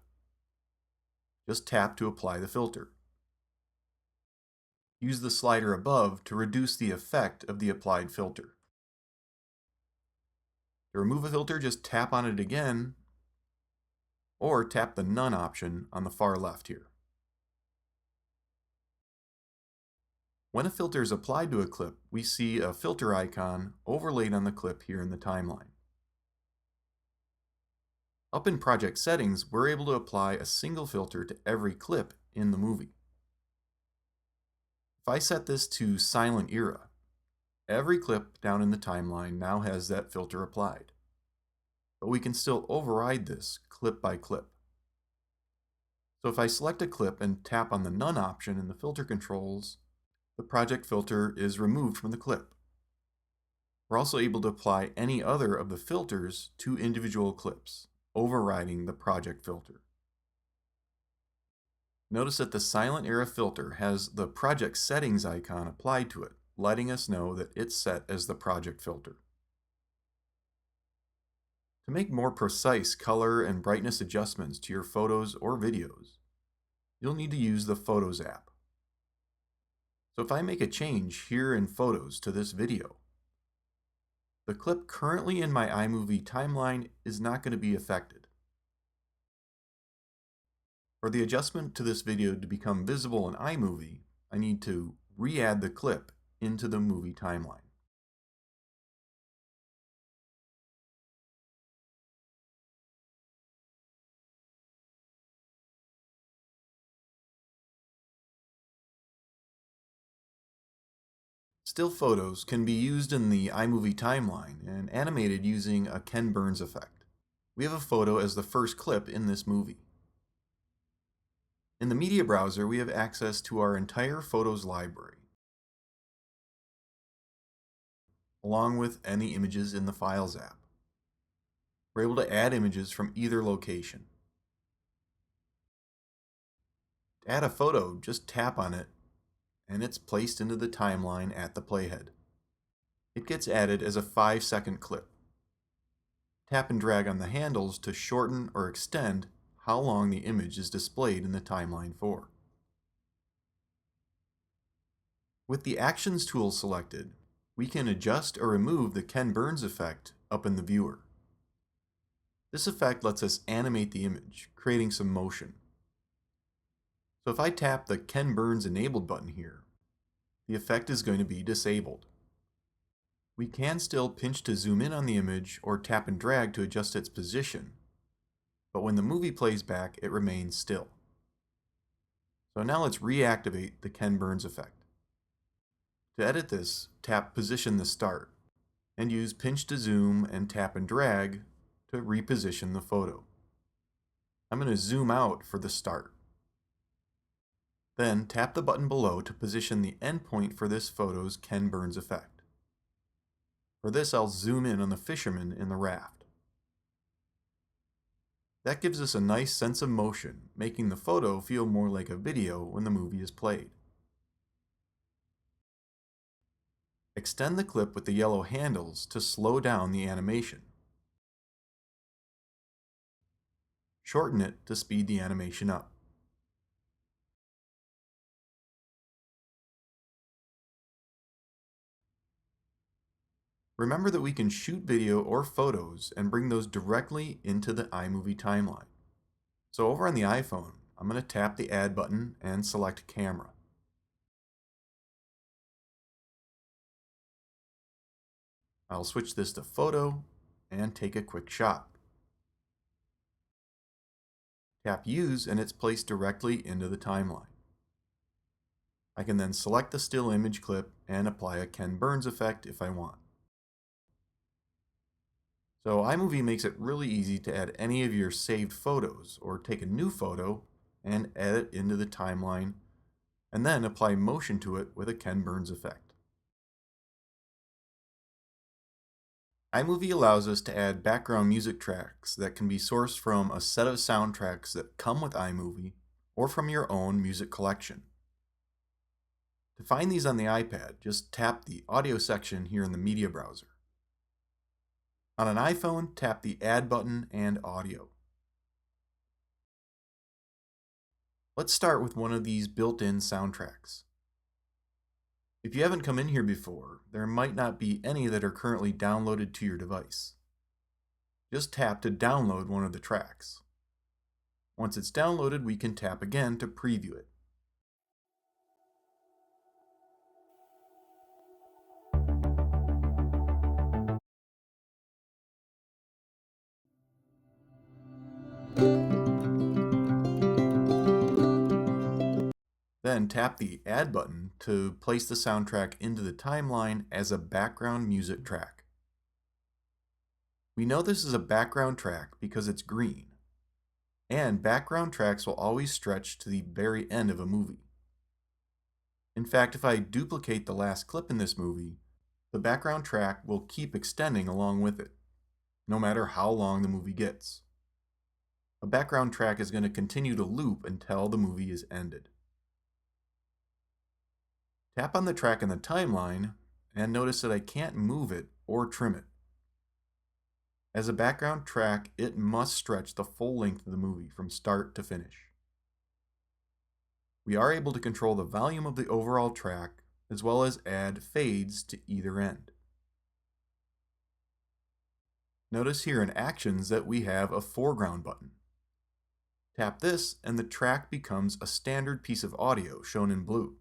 Just tap to apply the filter. Use the slider above to reduce the effect of the applied filter. To remove a filter, just tap on it again, or tap the None option on the far left here. When a filter is applied to a clip, we see a filter icon overlaid on the clip here in the timeline. Up in Project Settings, we're able to apply a single filter to every clip in the movie. If I set this to Silent Era, every clip down in the timeline now has that filter applied. But we can still override this clip by clip. So if I select a clip and tap on the None option in the filter controls, the project filter is removed from the clip. We're also able to apply any other of the filters to individual clips, overriding the project filter. Notice that the Silent Era filter has the project settings icon applied to it, letting us know that it's set as the project filter. To make more precise color and brightness adjustments to your photos or videos, you'll need to use the Photos app. So if I make a change here in Photos to this video, the clip currently in my iMovie timeline is not going to be affected. For the adjustment to this video to become visible in iMovie, I need to re-add the clip into the movie timeline. Still photos can be used in the iMovie timeline and animated using a Ken Burns effect. We have a photo as the first clip in this movie. In the media browser, we have access to our entire photos library, along with any images in the Files app. We're able to add images from either location. To add a photo, just tap on it, and it's placed into the timeline at the playhead. It gets added as a 5-second clip. Tap and drag on the handles to shorten or extend how long the image is displayed in the timeline for. With the Actions tool selected, we can adjust or remove the Ken Burns effect up in the viewer. This effect lets us animate the image, creating some motion. So if I tap the Ken Burns Enabled button here, the effect is going to be disabled. We can still pinch to zoom in on the image or tap and drag to adjust its position, but when the movie plays back, it remains still. So now let's reactivate the Ken Burns effect. To edit this, tap Position the Start, and use pinch to zoom and tap and drag to reposition the photo. I'm going to zoom out for the start. Then tap the button below to position the endpoint for this photo's Ken Burns effect. For this, I'll zoom in on the fisherman in the raft. That gives us a nice sense of motion, making the photo feel more like a video when the movie is played. Extend the clip with the yellow handles to slow down the animation. Shorten it to speed the animation up. Remember that we can shoot video or photos and bring those directly into the iMovie timeline. So over on the iPhone, I'm going to tap the Add button and select Camera. I'll switch this to Photo and take a quick shot. Tap Use and it's placed directly into the timeline. I can then select the still image clip and apply a Ken Burns effect if I want. So iMovie makes it really easy to add any of your saved photos or take a new photo and add it into the timeline and then apply motion to it with a Ken Burns effect. iMovie allows us to add background music tracks that can be sourced from a set of soundtracks that come with iMovie or from your own music collection. To find these on the iPad, just tap the Audio section here in the media browser. On an iPhone, tap the Add button and Audio. Let's start with one of these built-in soundtracks. If you haven't come in here before, there might not be any that are currently downloaded to your device. Just tap to download one of the tracks. Once it's downloaded, we can tap again to preview it. Then tap the Add button to place the soundtrack into the timeline as a background music track. We know this is a background track because it's green, and background tracks will always stretch to the very end of a movie. In fact, if I duplicate the last clip in this movie, the background track will keep extending along with it, no matter how long the movie gets. A background track is going to continue to loop until the movie is ended. Tap on the track in the timeline and notice that I can't move it or trim it. As a background track, it must stretch the full length of the movie from start to finish. We are able to control the volume of the overall track as well as add fades to either end. Notice here in Actions that we have a foreground button. Tap this and the track becomes a standard piece of audio shown in blue.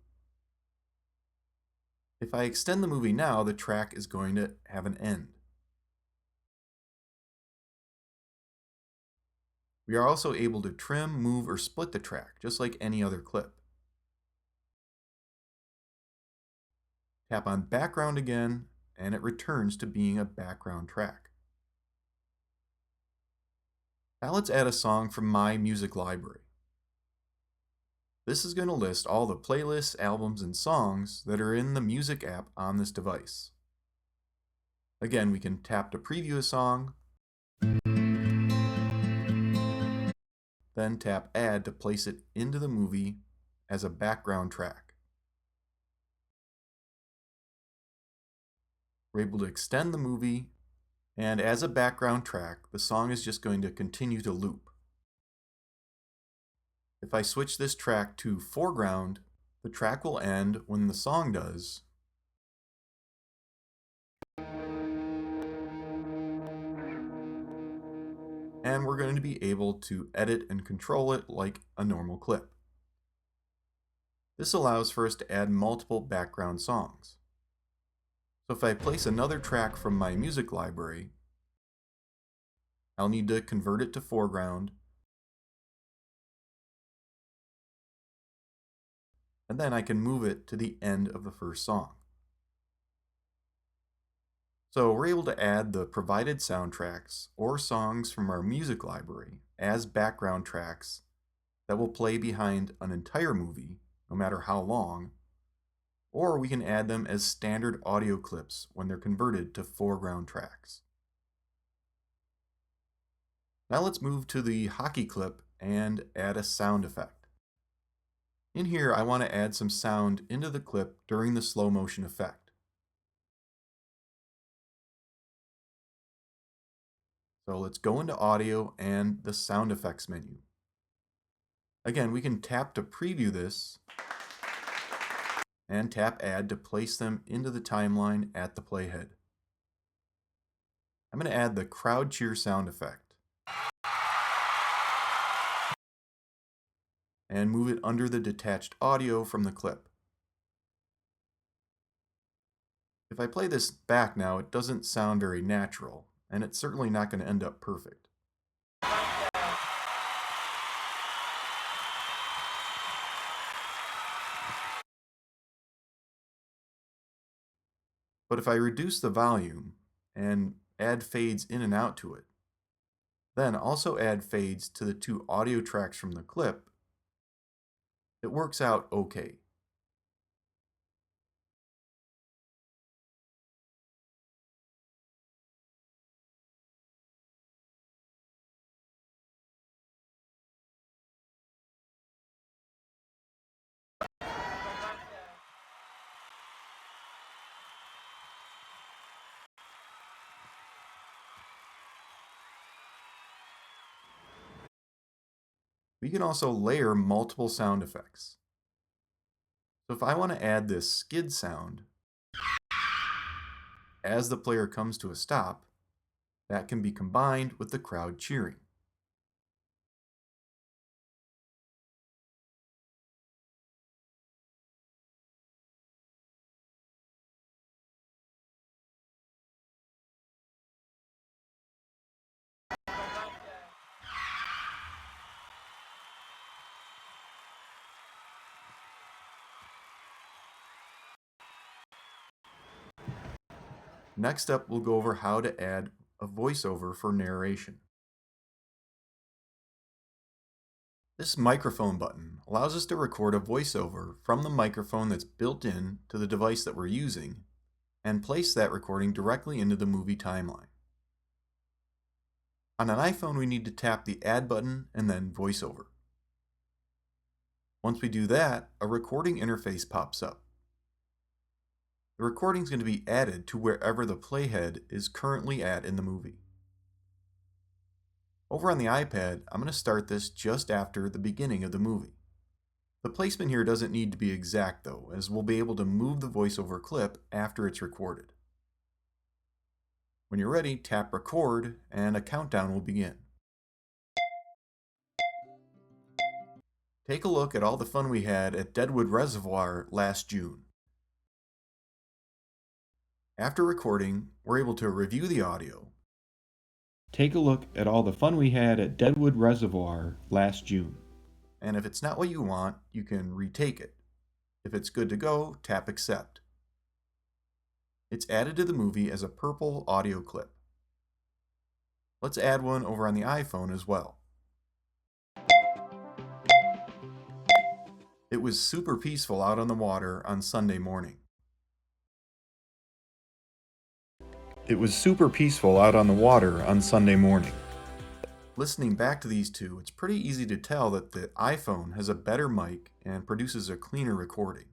If I extend the movie now, the track is going to have an end. We are also able to trim, move, or split the track, just like any other clip. Tap on background again, and it returns to being a background track. Now let's add a song from my music library. This is going to list all the playlists, albums, and songs that are in the music app on this device. Again, we can tap to preview a song, then tap Add to place it into the movie as a background track. We're able to extend the movie, and as a background track, the song is just going to continue to loop. If I switch this track to foreground, the track will end when the song does. And we're going to be able to edit and control it like a normal clip. This allows for us to add multiple background songs. So if I place another track from my music library, I'll need to convert it to foreground, and then I can move it to the end of the first song. So we're able to add the provided soundtracks or songs from our music library as background tracks that will play behind an entire movie, no matter how long, or we can add them as standard audio clips when they're converted to foreground tracks. Now let's move to the hockey clip and add a sound effect. In here, I want to add some sound into the clip during the slow motion effect. So let's go into Audio and the Sound Effects menu. Again, we can tap to preview this and tap Add to place them into the timeline at the playhead. I'm going to add the crowd cheer sound effect and move it under the detached audio from the clip. If I play this back now, it doesn't sound very natural, and it's certainly not going to end up perfect. But if I reduce the volume and add fades in and out to it, then also add fades to the two audio tracks from the clip, it works out okay. We can also layer multiple sound effects. So if I want to add this skid sound as the player comes to a stop, that can be combined with the crowd cheering. Next up, we'll go over how to add a voiceover for narration. This microphone button allows us to record a voiceover from the microphone that's built in to the device that we're using and place that recording directly into the movie timeline. On an iPhone, we need to tap the Add button and then Voiceover. Once we do that, a recording interface pops up. The recording is going to be added to wherever the playhead is currently at in the movie. Over on the iPad, I'm going to start this just after the beginning of the movie. The placement here doesn't need to be exact though, as we'll be able to move the voiceover clip after it's recorded. When you're ready, tap Record and a countdown will begin. Take a look at all the fun we had at Deadwood Reservoir last June. After recording, we're able to review the audio. Take a look at all the fun we had at Deadwood Reservoir last June. And if it's not what you want, you can retake it. If it's good to go, tap Accept. It's added to the movie as a purple audio clip. Let's add one over on the iPhone as well. It was super peaceful out on the water on Sunday morning. It was super peaceful out on the water on Sunday morning. Listening back to these two, it's pretty easy to tell that the iPhone has a better mic and produces a cleaner recording.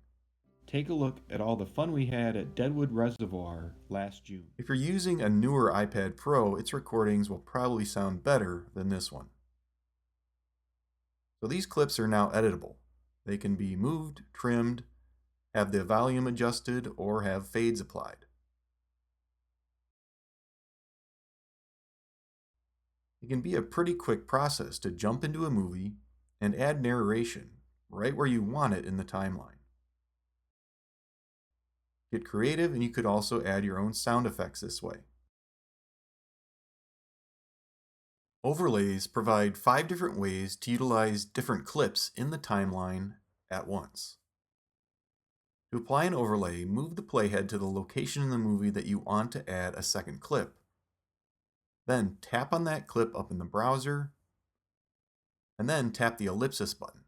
Take a look at all the fun we had at Deadwood Reservoir last June. If you're using a newer iPad Pro, its recordings will probably sound better than this one. So these clips are now editable. They can be moved, trimmed, have the volume adjusted, or have fades applied. It can be a pretty quick process to jump into a movie and add narration right where you want it in the timeline. Get creative, and you could also add your own sound effects this way. Overlays provide 5 different ways to utilize different clips in the timeline at once. To apply an overlay, move the playhead to the location in the movie that you want to add a second clip. Then tap on that clip up in the browser, and then tap the ellipsis button.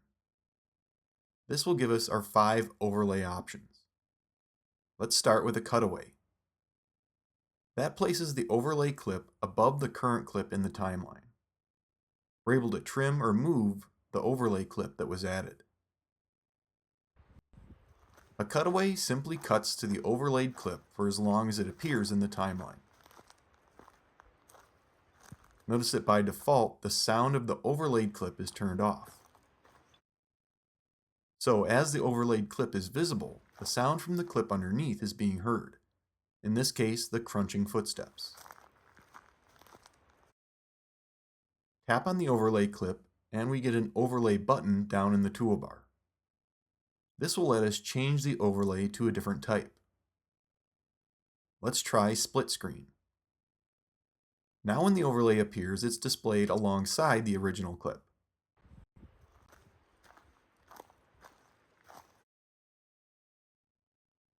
This will give us our 5 overlay options. Let's start with a cutaway. That places the overlay clip above the current clip in the timeline. We're able to trim or move the overlay clip that was added. A cutaway simply cuts to the overlaid clip for as long as it appears in the timeline. Notice that by default, the sound of the overlaid clip is turned off. So as the overlaid clip is visible, the sound from the clip underneath is being heard. In this case, the crunching footsteps. Tap on the overlay clip and we get an overlay button down in the toolbar. This will let us change the overlay to a different type. Let's try split screen. Now when the overlay appears, it's displayed alongside the original clip.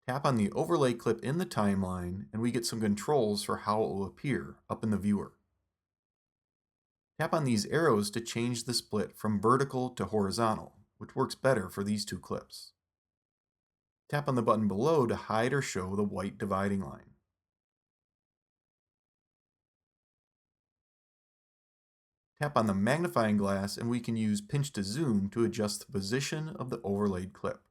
Tap on the overlay clip in the timeline and we get some controls for how it will appear up in the viewer. Tap on these arrows to change the split from vertical to horizontal, which works better for these two clips. Tap on the button below to hide or show the white dividing line. Tap on the magnifying glass and we can use pinch to zoom to adjust the position of the overlaid clip.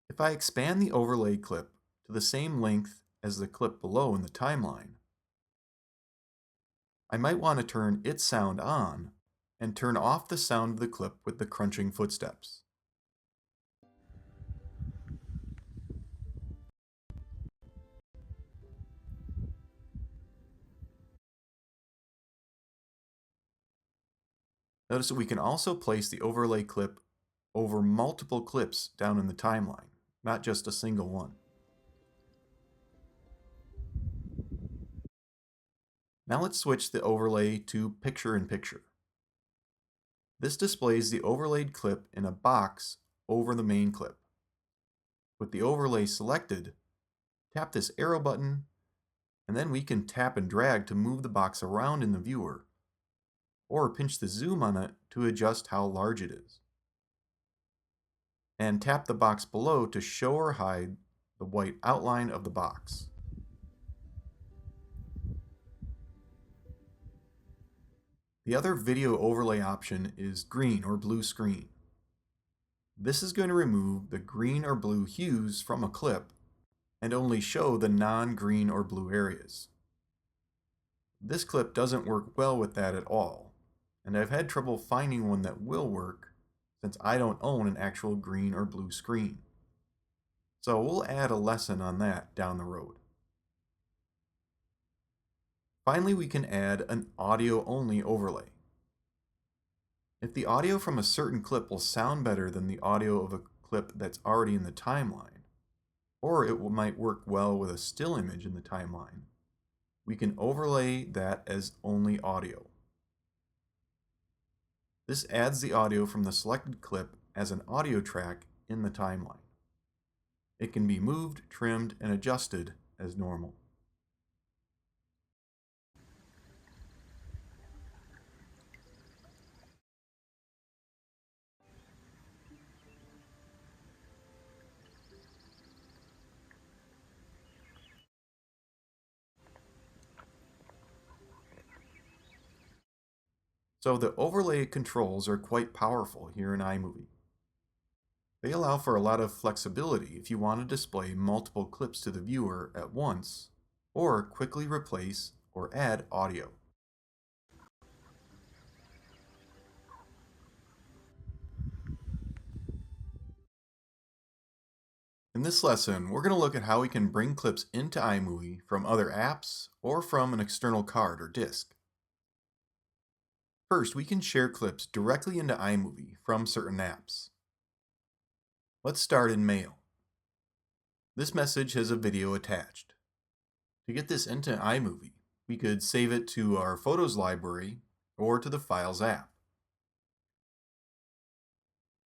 If I expand the overlay clip to the same length as the clip below in the timeline, I might want to turn its sound on and turn off the sound of the clip with the crunching footsteps. Notice that we can also place the overlay clip over multiple clips down in the timeline, not just a single one. Now let's switch the overlay to picture-in-picture. This displays the overlaid clip in a box over the main clip. With the overlay selected, tap this arrow button, and then we can tap and drag to move the box around in the viewer, or pinch the zoom on it to adjust how large it is. And tap the box below to show or hide the white outline of the box. The other video overlay option is green or blue screen. This is going to remove the green or blue hues from a clip and only show the non-green or blue areas. This clip doesn't work well with that at all, and I've had trouble finding one that will work since I don't own an actual green or blue screen. So we'll add a lesson on that down the road. Finally, we can add an audio-only overlay. If the audio from a certain clip will sound better than the audio of a clip that's already in the timeline, or it might work well with a still image in the timeline, we can overlay that as only audio. This adds the audio from the selected clip as an audio track in the timeline. It can be moved, trimmed, and adjusted as normal. So the overlay controls are quite powerful here in iMovie. They allow for a lot of flexibility if you want to display multiple clips to the viewer at once, or quickly replace or add audio. In this lesson, we're going to look at how we can bring clips into iMovie from other apps or from an external card or disk. First, we can share clips directly into iMovie from certain apps. Let's start in Mail. This message has a video attached. To get this into iMovie, we could save it to our Photos library or to the Files app.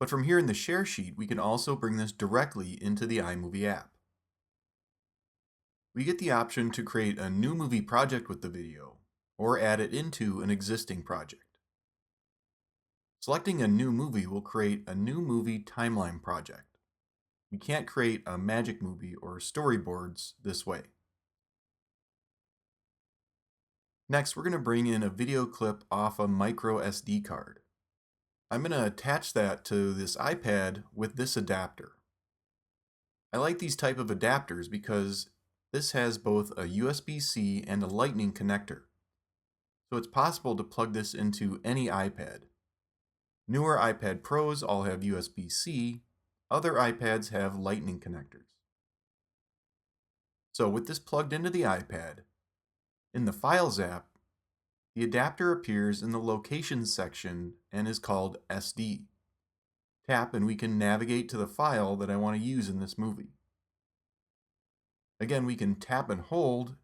But from here in the Share sheet, we can also bring this directly into the iMovie app. We get the option to create a new movie project with the video, or add it into an existing project. Selecting a new movie will create a new movie timeline project. We can't create a magic movie or storyboards this way. Next, we're going to bring in a video clip off a micro SD card. I'm going to attach that to this iPad with this adapter. I like these type of adapters because this has both a USB-C and a Lightning connector. So it's possible to plug this into any iPad. Newer iPad Pros all have USB-C, other iPads have Lightning connectors. So with this plugged into the iPad, in the Files app, the adapter appears in the Locations section and is called SD. Tap and we can navigate to the file that I want to use in this movie. Again, we can tap and hold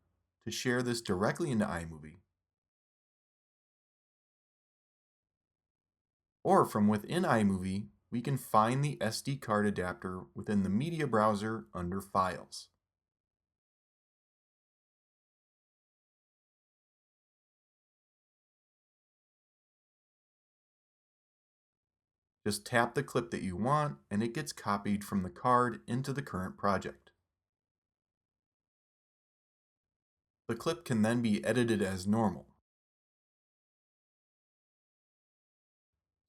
to share this directly into iMovie. Or from within iMovie, we can find the SD card adapter within the media browser under Files. Just tap the clip that you want and it gets copied from the card into the current project. The clip can then be edited as normal.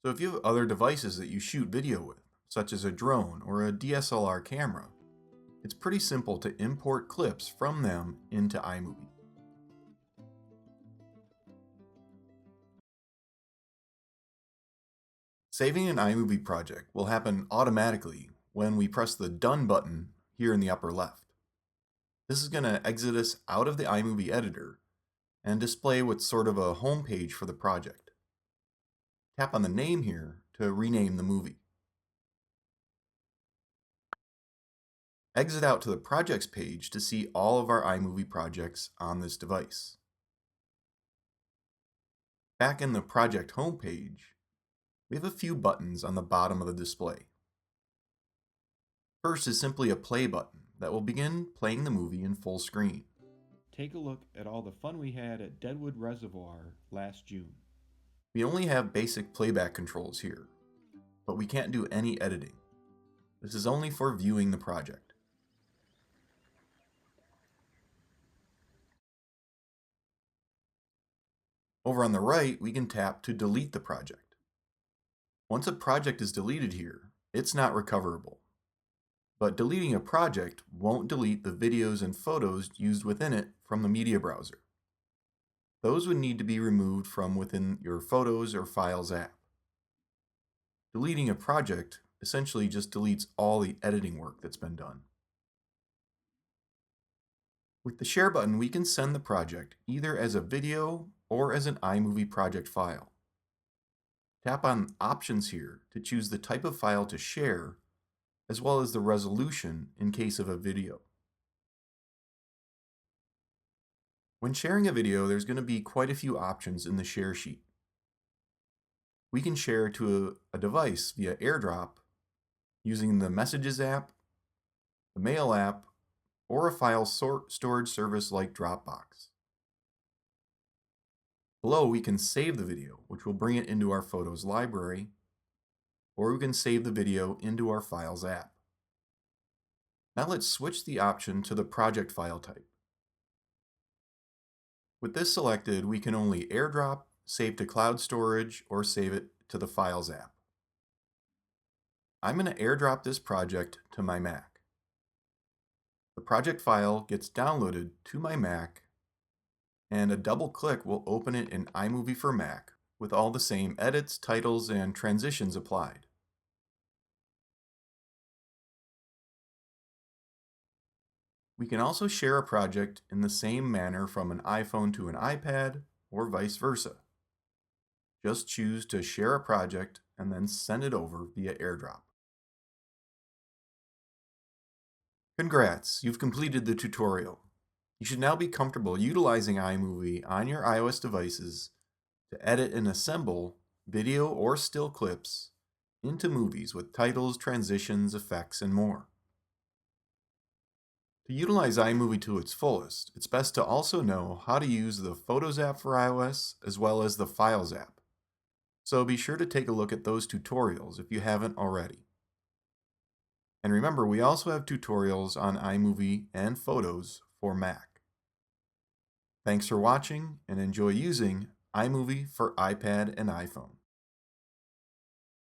So if you have other devices that you shoot video with, such as a drone or a DSLR camera, it's pretty simple to import clips from them into iMovie. Saving an iMovie project will happen automatically when we press the Done button here in the upper left. This is going to exit us out of the iMovie editor and display what's sort of a home page for the project. Tap on the name here to rename the movie. Exit out to the Projects page to see all of our iMovie projects on this device. Back in the Project homepage, we have a few buttons on the bottom of the display. First is simply a play button that will begin playing the movie in full screen. Take a look at all the fun we had at Deadwood Reservoir last June. We only have basic playback controls here, but we can't do any editing. This is only for viewing the project. Over on the right, we can tap to delete the project. Once a project is deleted here, it's not recoverable. But deleting a project won't delete the videos and photos used within it from the media browser. Those would need to be removed from within your Photos or Files app. Deleting a project essentially just deletes all the editing work that's been done. With the Share button, we can send the project either as a video or as an iMovie project file. Tap on Options here to choose the type of file to share, as well as the resolution in case of a video. When sharing a video, there's going to be quite a few options in the Share sheet. we can share to a device via AirDrop using the Messages app, the Mail app, or a file storage service like Dropbox. Below, we can save the video, which will bring it into our Photos library, or we can save the video into our Files app. Now let's switch the option to the project file type. With this selected, we can only AirDrop, save to cloud storage, or save it to the Files app. I'm going to AirDrop this project to my Mac. The project file gets downloaded to my Mac, and a double click will open it in iMovie for Mac with all the same edits, titles, and transitions applied. We can also share a project in the same manner from an iPhone to an iPad or vice versa. Just choose to share a project and then send it over via AirDrop. Congrats, you've completed the tutorial. You should now be comfortable utilizing iMovie on your iOS devices to edit and assemble video or still clips into movies with titles, transitions, effects, and more. To utilize iMovie to its fullest, it's best to also know how to use the Photos app for iOS as well as the Files app. So be sure to take a look at those tutorials if you haven't already. And remember, we also have tutorials on iMovie and Photos for Mac. Thanks for watching and enjoy using iMovie for iPad and iPhone.